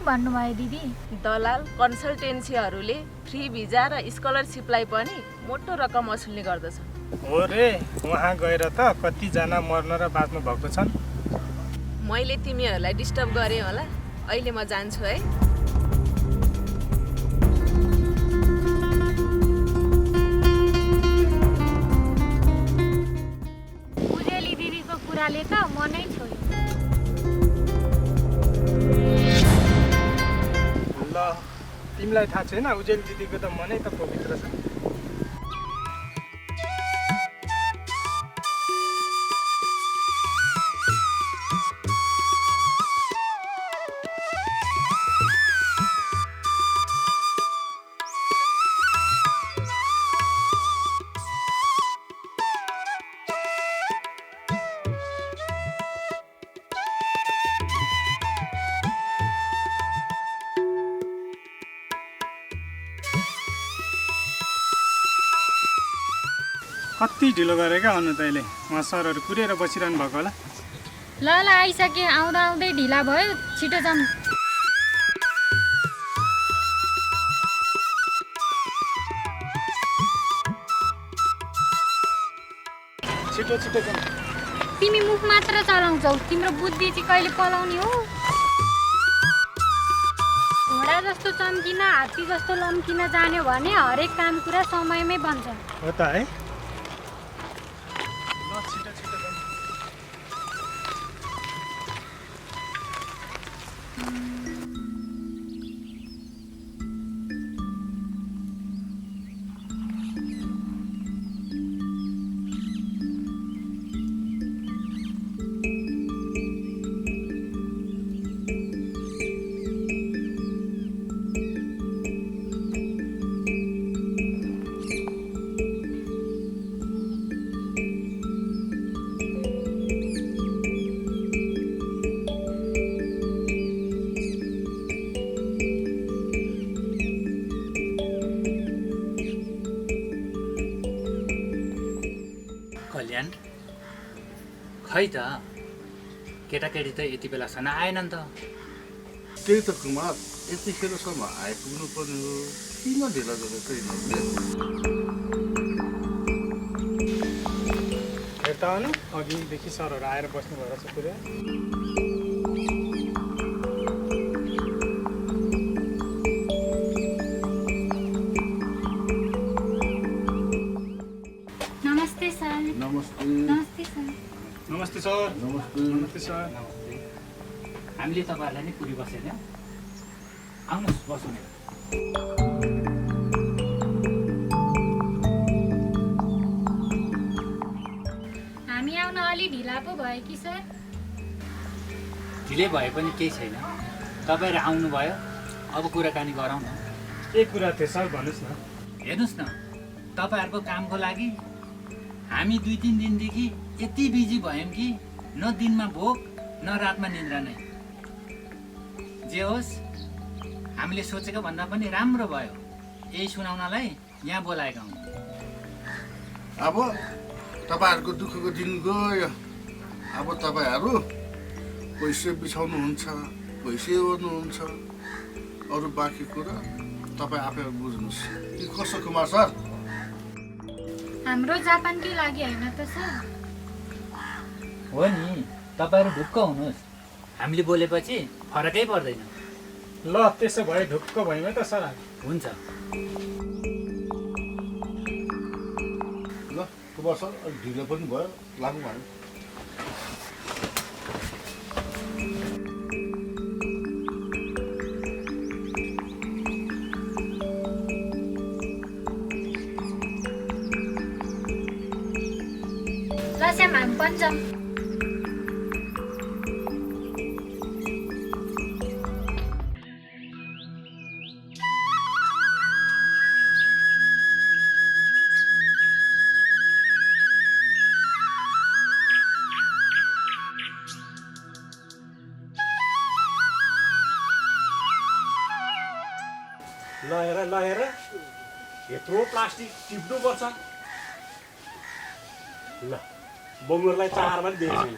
भन्नुभयो दिदी? दलाल कन्सल्टेन्सीहरूले फ्री भिजा र स्कलरसिपलाई पनि मोटो रकम वसुल्ने गर्दछ। हो रे, वहाँ गएर त कतिजना मर्न र बाँच्नु भएको छन्। मैले तिमीहरूलाई डिस्टर्ब गरेँ होला। अहिले म जान्छु है। उजेली दिदीको कुराले त मनै छोयो। ल, तिमीलाई थाहा छैन उजेल दिदीको त मनै त पवित्र छ। कति ढिलो गरे क्या अनु तैँले? उहाँ सरहरू कुरेर बसिरहनु भएको होला। ल आइसके, आउँदा आउँदै ढिला भयो, छिटो जाऊँ। छिटो छिटो जाऊ। तिमी मुख मात्र चलाउँछौ, तिम्रो बुद्धि चाहिँ कहिले पलाउने हो? घोडा जस्तो चम्किन, हात्ती जस्तो लम्किन जान्यो भने हरेक काम कुरा समयमै बन्छ। हो त है। छिटो छिटो जाऊ। कल्याण खै त केटाकेटी त यति बेलासम्म आएनन् त। त्यही त कुमार, यतिखेरसम्म आइपुग्नु पर्ने हो, किन ढिला गरेको यिनीहरूले? हेर त अनु, अघिदेखि सरहरू आएर बस्नु भएको छ पुरै। नमस्ते सर। नमस्ते। नमस्ते सर। नमस्ते सर। नमस्ते। नमस्ते सर। हामीले तपाईँहरूलाई नै पुरी बसेर आउनुहोस् बसौँ। हामी आउन अलि ढिला पो भयो कि सर? ढिलै भए पनि केही छैन, तपाईँहरू आउनुभयो, अब कुराकानी गरौँ न। के कुरा थियो सर, भन्नुहोस् न। हेर्नुहोस् न, तपाईँहरूको कामको लागि हामी 2-3 दिनदेखि यति बिजी भयौँ कि न दिनमा भोक न रातमा निन्द्रा नै। जे होस्, हामीले सोचेको भन्दा पनि राम्रो भयो। यही सुनाउनलाई यहाँ बोलाएका हौँ। अब तपाईँहरूको दुःखको दिन गयो। अब तपाईँहरू पैसा बिछाउनुहुन्छ, पैसा ओर्नुहुन्छ, अरू बाँकी कुरा तपाईँ आफै बुझ्नुहोस्। कि कसो कुमार सर? हाम्रो जापानकै लागि होइन त सर? हो नि, तपाईँहरू ढुक्क हुनुहोस्, हामीले बोलेपछि फरकै पर्दैन। ल, त्यसो भए ढुक्क भयौँ त सर। हुन्छ। ल कुमार सर, अलिक ढिलो पनि भयो, लागौँ हामी। श्याम, हामी पनि जाऊँ। ल हेर, यत्रो प्लास्टिक टिप्नुपर्छ। ल, बङ्गुरलाई चार पनि दिएको छैन।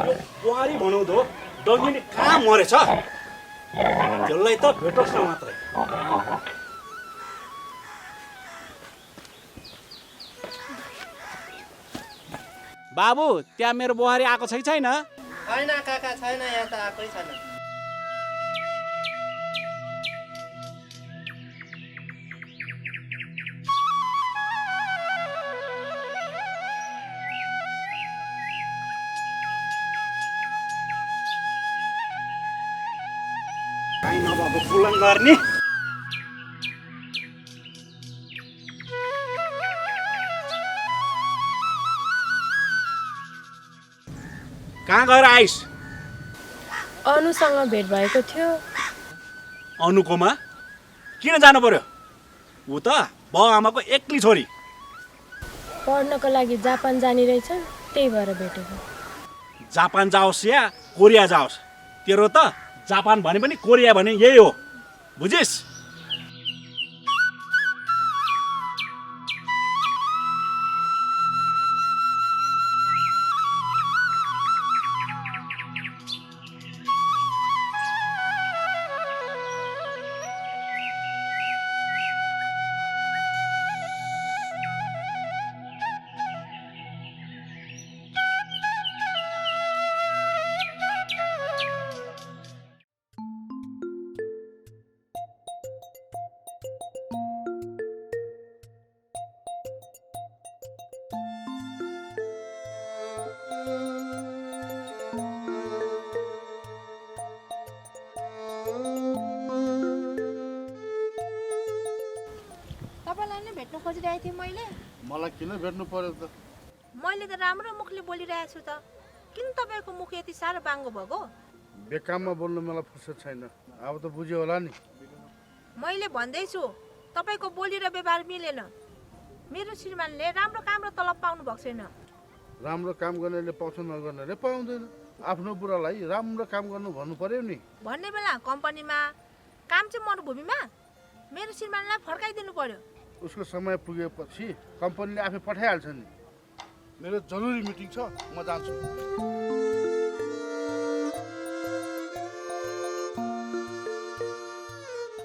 यो बुहारी भनौँ त, डङ्गिनी कहाँ मरेछ? त्यसलाई त भेटोस् न मात्रै। बाबु त्यहाँ मेरो बुहारी आएको छैन? छैन काका, छैन, यहाँ त आएकै छैन। काहीँ नभएको पुलन गर्ने। कहाँ गएर आइस? अनुसँग भेट भएको थियो। अनुकोमा किन जानु पर्यो? ऊ त बाउ आमाको एक्लै छोरी। पढ्नको लागि जापान जाने रहेछ, त्यही भएर भेटेको। जापान जाओस् या कोरिया जाओस्, तेरो त जापान भने पनि कोरिया भने यही हो, बुझिस्? तपाईँलाई नै भेट्न खोजिरहेको थिएँ मैले। मलाई किन भेट्नु पर्यो त? मैले त राम्रो मुखले बोलिरहेको छु त, किन तपाईँको मुख यति साह्रो बाङ्गो भएको? बेकाममा बोल्नु मलाई फुर्सद छैन। अब त बुझ्यो होला नि। मैले भन्दैछु तपाईँको बोली र व्यवहार मिलेन। मेरो श्रीमानले राम्रो काम र तलब पाउनु भएको छैन। राम्रो काम गर्नेले पाउँछ, नगर्नेले पाउँदैन। आफ्नो बुढालाई राम्रो काम गर्नु भन्नु पर्यो नि। भन्ने बेला कम्पनीमा, काम चाहिँ मरुभूमिमा। मेरो श्रीमानलाई फर्काइदिनु पर्यो। उसको समय पुगेपछि कम्पनीले आफै पठाइहाल्छ नि। मेरो जरुरी मिटिङ छ, म जान्छु।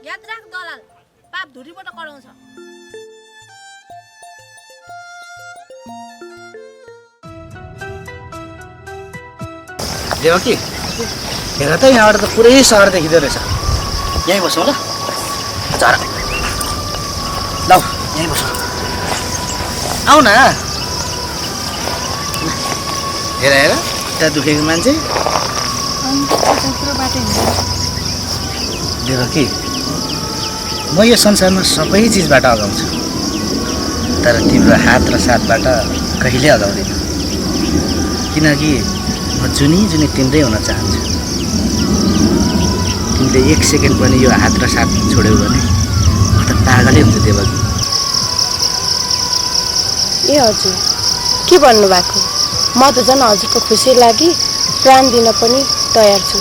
याद राख दलाल, पाप धुरीबाट कराउँछ। देवकी, हेर त यहाँबाट त पुरै सहर देखिँदो रहेछ। यहीँ बसौँ ल? चरा ल, यहीँ बसौँ। आऊ न। हेर हेर, खुट्टा दुखेको मान्छे। देवकी, म यो संसारमा सबै चिजबाट अगाउँछु, तर तिम्रो हात र साथबाट कहिले अगाउँदैन। किनकि म जुनी तिम्रै हुन चाहन्छु। तिमीले एक सेकेन्ड पनि यो हात र साथ छोड्यौ भने म त पागलै हुन्छु देवकी। ए हजुर, के भन्नुभएको? म त झन् हजुरको खुसी लागि प्राण दिन पनि तयार छु।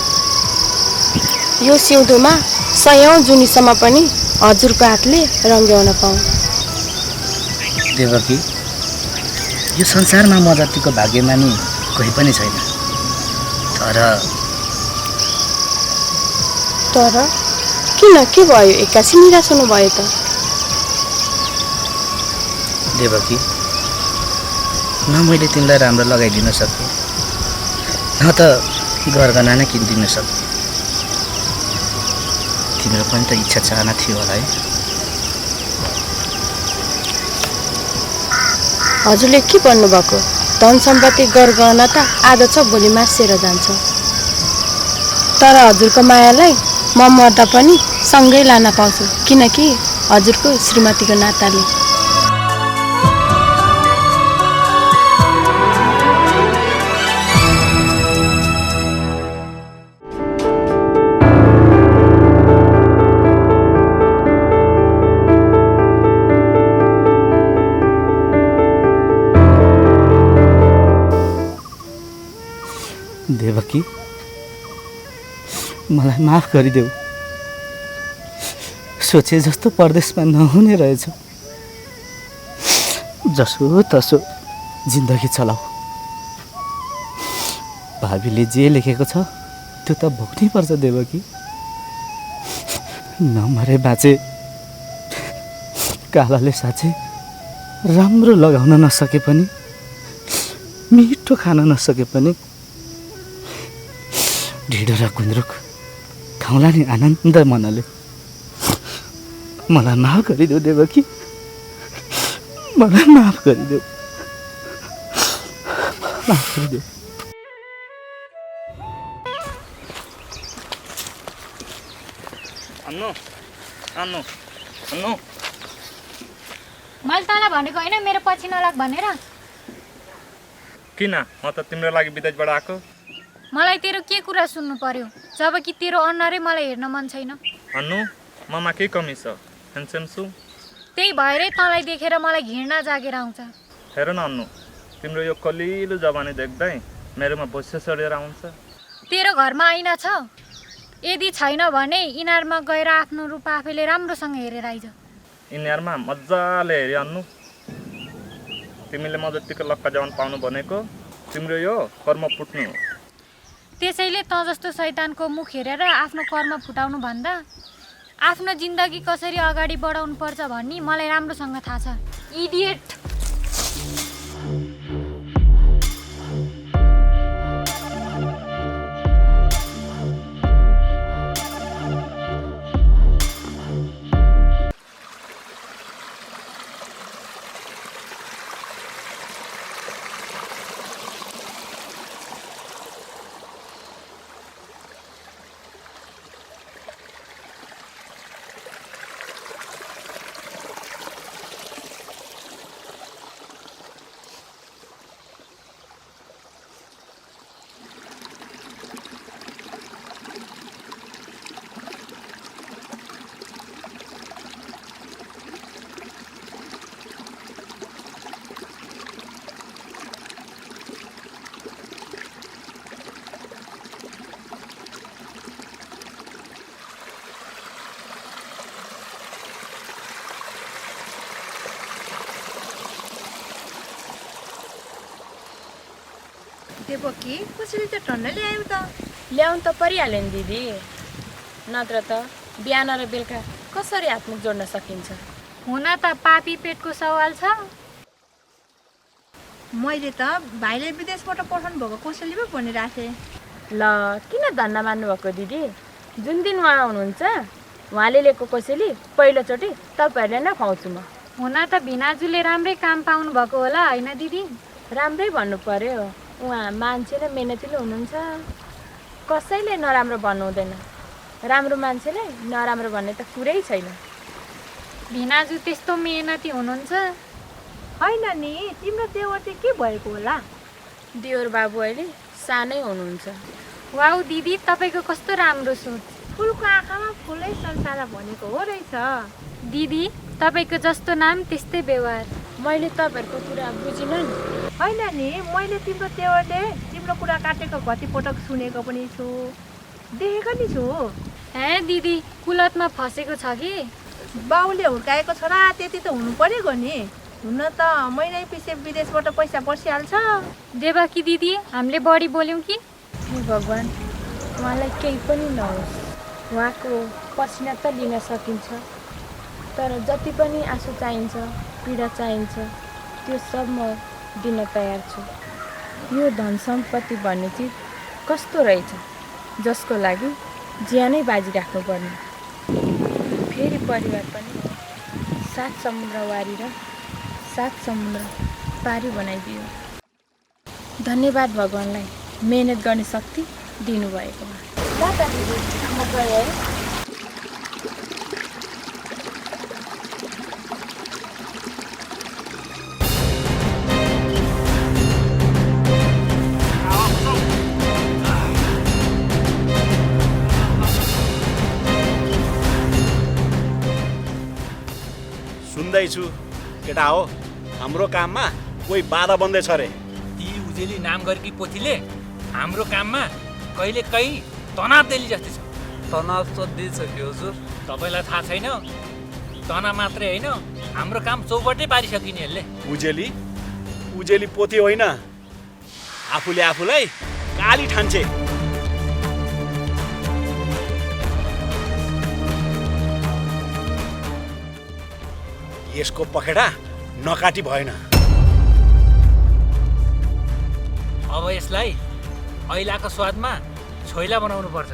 यो सिउँदोमा 100औं जुनीसम्म पनि हजुरको हातले रङ्ग्याउन पाऊँ। देवकी, यो संसारमा म जतिको भाग्यमानी कोही पनि छैन। तर किन, के भयो? एक्कासी निराश हुनुभयो त? देवकी, न मैले तिमीलाई राम्रो लगाइदिन सक्छु, न त गरगहना नै किनिदिन सक्छु। तिम्रो पनि त इच्छा चाहना थियो होला है? हजुरले के भन्नुभएको? धन सम्पत्ति गरगहना त आज छ, भोलि मासेर जान्छ। तर हजुरको मायालाई म मर्दा पनि सँगै लान पाउँछु, किनकि हजुरको श्रीमतीको नाताले। देवकी, मलाई माफ गरिदेऊ। सोचे जस्तो परदेशमा नहुने रहेछ। जसो तसो जिन्दगी चलाऊ। भावीले जे लेखेको छ त्यो त भोग्नै पर्छ देवकी। नमरे बाजे कालाले साँच्चै राम्रो लगाउन नसके पनि मिठो खान नसके पनि ढिँडो र गुन्द्रुक खाउँला नि आनन्द मनले। मलाई माफ गरिदेऊ देवकी, मलाई माफ गरिदेऊ, माफ गरिदेऊ। अन्नु अन्नु अन्नु मैले तँलाई भनेको होइन मेरो पछि नलाग भनेर। किन? म त तिम्रो लागि विदेशबाट आएको। मलाई तेरो के कुरा सुन्नु पर्यो जब कि तेरो अनुहारै मलाई हेर्न मन छैन। अन्नु ममा के कमी छ? ह्यान्डसम छु। त्यही भएरै तँलाई देखेर मलाई घृणा जागेर आउँछ। हेर न अन्नु, तिम्रो यो कलिलो जवानी देख्दै मेरोमा भुस्से चढेर आउँछ। तेरो घरमा ऐना छ? यदि छैन भने इनारमा गएर आफ्नो रूप आफैले राम्रोसँग हेरेर आइज। यिनीहरूमा मजाले हेऱ्यो अन्नु। तिमीले म जतिको लक्का जवान पाउनु भनेको तिम्रो यो कर्म फुट्नु हो। त्यसैले तँ जस्तो शैतानको मुख हेरेर आफ्नो कर्म फुटाउनु भन्दा आफ्नो जिन्दगी कसरी अगाडि बढाउनु पर्छ भन्ने मलाई राम्रोसँग थाहा छ। इडियट। देवकी कसरी त टन्न ल्यायौ त? ल्याउनु त परिहाल्यो नि दिदी, नत्र त बिहान र बेलुका कसरी हातमुख जोड्न सकिन्छ? हुन त पापी पेटको सवाल छ। मैले त भाइले विदेशबाट पठाउनु भएको कोसेली पो भनिरहेको थिएँ। ल किन धन्न मान्नुभएको दिदी? जुन दिन उहाँ हुनुहुन्छ उहाँले लिएको कोसेली पहिलोचोटि तपाईँहरूले नै खुवाउँछु म। हुन त भिनाजुले राम्रै काम पाउनु भएको होला होइन दिदी? राम्रै भन्नु पर्यो, उहाँ मान्छे र मेहनतिलो हुनुहुन्छ। कसैले नराम्रो भन्नु हुँदैन, राम्रो मान्छेले नराम्रो भन्ने त कुरै छैन। भिनाजु त्यस्तो मेहनती हुनुहुन्छ? होइन नि, तिम्रो देवर चाहिँ के भएको होला? देवर बाबु अहिले सानै हुनुहुन्छ। वाउ दिदी, तपाईँको कस्तो राम्रो सोच। फुलको आँखामा फुलै संसार भनेको हो रहेछ। दिदी तपाईँको जस्तो नाम त्यस्तै व्यवहार। मैले तपाईँहरूको कुरा बुझिनँ नि। होइन नि, मैले तिम्रो देवरले तिम्रो कुरा काटेको कतिपटक सुनेको पनि छु, देखेको नि छु। हे दिदी, कुलतमा फसेको छ कि? बाउले हुर्काएको छोरा त्यति त हुनु परेको नि। हुन त महिनै पछि विदेशबाट पैसा पर्सिहाल्छ। देवकी दिदी, हामीले बढी बोल्यौँ कि? हे भगवान्, उहाँलाई केही पनि नहोस्। उहाँको पसिना त लिन सकिन्छ, तर जति पनि आँसु चाहिन्छ, पीडा चाहिन्छ, त्यो सब म दिन तयार छु। यो धन सम्पत्ति भन्ने चिज कस्तो रहेछ जसको लागि ज्यानै बाजी राख्नुपर्ने। फेरि परिवार पनि 7 समुद्र वारी र 7 समुद्र पारी बनाइदियो। धन्यवाद भगवान्लाई मेहनत गर्ने शक्ति दिनुभएकोमा। म गएँ है। सुन्दैछु केटा हो, हाम्रो काममा कोही बाधा बन्दैछ अरे। ती उजेली नाम गरेकी पोथीले हाम्रो काममा कहिले कहीँ तनाव दिली जस्तै छ। तनाव चल्दै छ कि हजुर? तपाईँलाई थाहा छैन, तनाव मात्रै होइन, हाम्रो काम चौपटै पारिसकिने यसले। उजेली पोथी होइन, आफूले आफूलाई काली ठान्छे। यसको पखेटा नकाटी भएन। अब यसलाई ऐलाको स्वादमा छोइला बनाउनु पर्छ।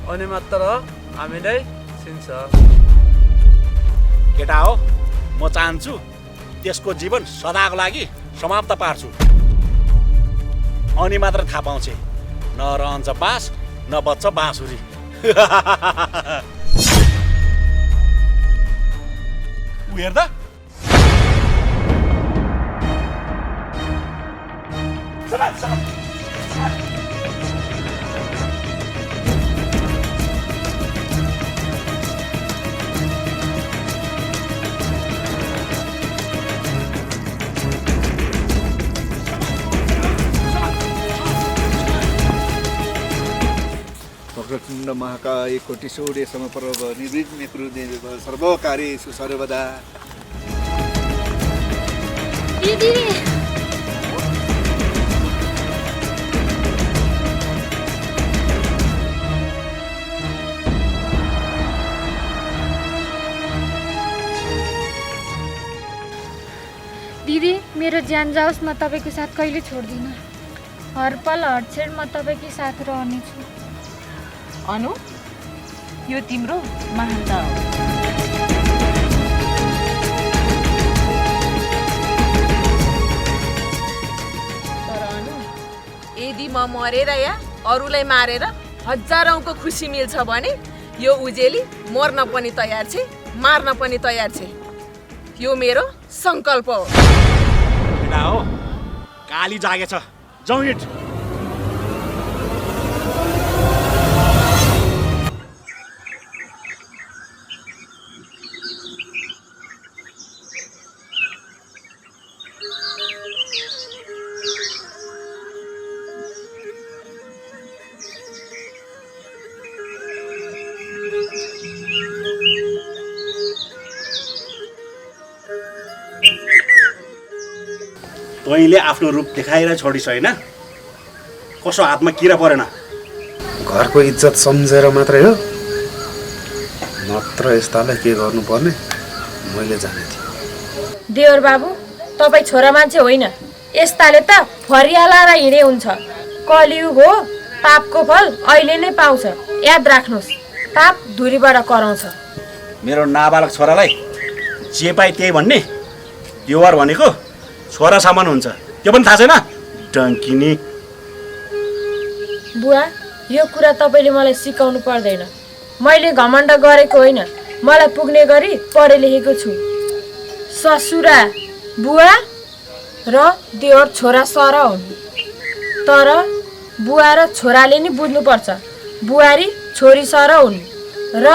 अनि मात्र हामीलाई चिन्छ। केटा हो, म चाहन्छु त्यसको जीवन सदाको लागि समाप्त पार्छु। अनि मात्र थाहा पाउँछ न रहन्छ बाँस न बच्छ बाँसुरी। उ हेर्दा वक्रतुण्ड महाकाय कोटि सूर्य समप्रभ निर्विघ्न कुरु देव सर्वकार्येषु सर्वदा। दिदी दिदी मेरो ज्यान जाओस् म तपाईँको साथ कहिले छोड्दिनँ। हर पल हर क्षण म तपाईँकै साथ रहनेछु। अनु, यो तिम्रो महानता हो। तर अनु, यदि म मरेर या अरूलाई मारेर हजारौँको खुसी मिल्छ भने यो उजेली मर्न पनि तयार छे, मार्न पनि तयार छे। यो मेरो सङ्कल्प हो। केटा हो, काली जागेछ, जाउँ हिँड। तैँले आफ्नो रूप देखाएर छोडिस् होइन? कसो हातमा किरा परेन? घरको इज्जत सम्झेर मात्रै हो, नत्र यस्तालाई के गर्नुपर्ने मैले जाने थिएँ। देवर बाबु, तपाईँ छोरा मान्छे होइन। यस्ताले त फरियालाएर हिँडे हुन्छ। कलियुग हो, पापको फल अहिले नै पाउँछ। याद राख्नुहोस्, पाप धुरीबाट कराउँछ। मेरो नाबालक छोरालाई जे पाए त्यही भन्ने देवर भनेको छोरा सामान हुन्छ, त्यो पनि थाहा छैन? डङ्किनी। बुवा, यो कुरा तपाईँले मलाई सिकाउनु पर्दैन। मैले घमण्ड गरेको होइन, मलाई पुग्ने गरी पढे लेखेको छु। ससुरा बुवा र देवर छोरा सर हुन्। तर बुवा र छोराले नि बुझ्नुपर्छ, बुहारी छोरी सर हुन् र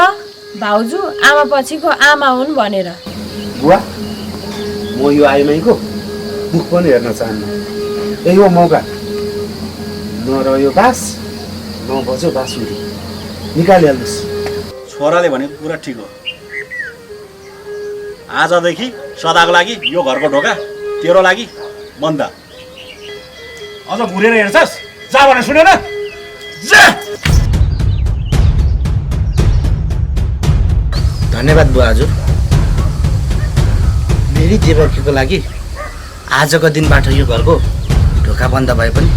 भाउजू आमा पछिको आमा हुन् भनेर। बुवा, म यो आइमाईको मुख पनि हेर्न चाहन्न। यही हो मौका। नरह्यो बास, नबज्यो बाँसुरी। निकालिहाल्नुहोस्। छोराले भनेको कुरा ठिक हो। आजदेखि सदाको लागि यो घरको ढोका तेरो लागि बन्द। अझ घुरेर हेर्छस्? जा भने सुनेन? जा। धन्यवाद बुवा हजुर। मेरी देवकीको लागि आजको दिनबाट यो घरको ढोका बन्द भए पनि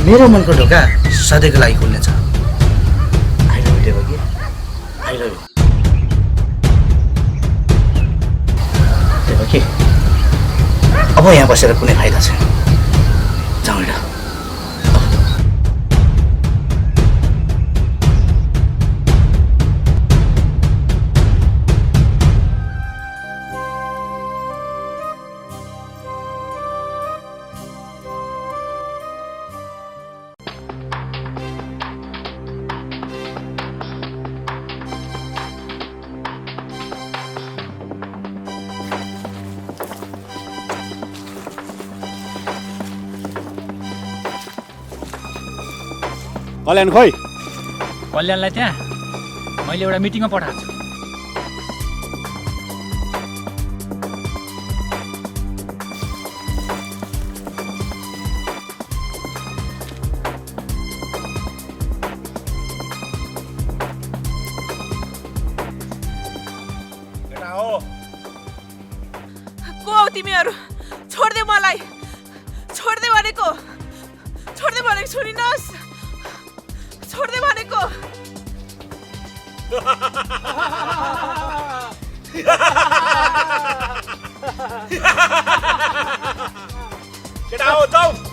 मेरो मनको ढोका सधैँको लागि खुल्नेछ। I love you Devaki, I love you. Devaki, अब यहाँ बसेर कुनै फाइदा छैन, जाउँ हिँड। कल्याण खोइ? कल्याणलाई त्यहाँ मैले एउटा मिटिङमा पठाएको छु। तिमीहरू छोड्दे मलाई छोड्दे भनेको सुनिनुहोस् छोड्दे भनेको केटा हो जाऊ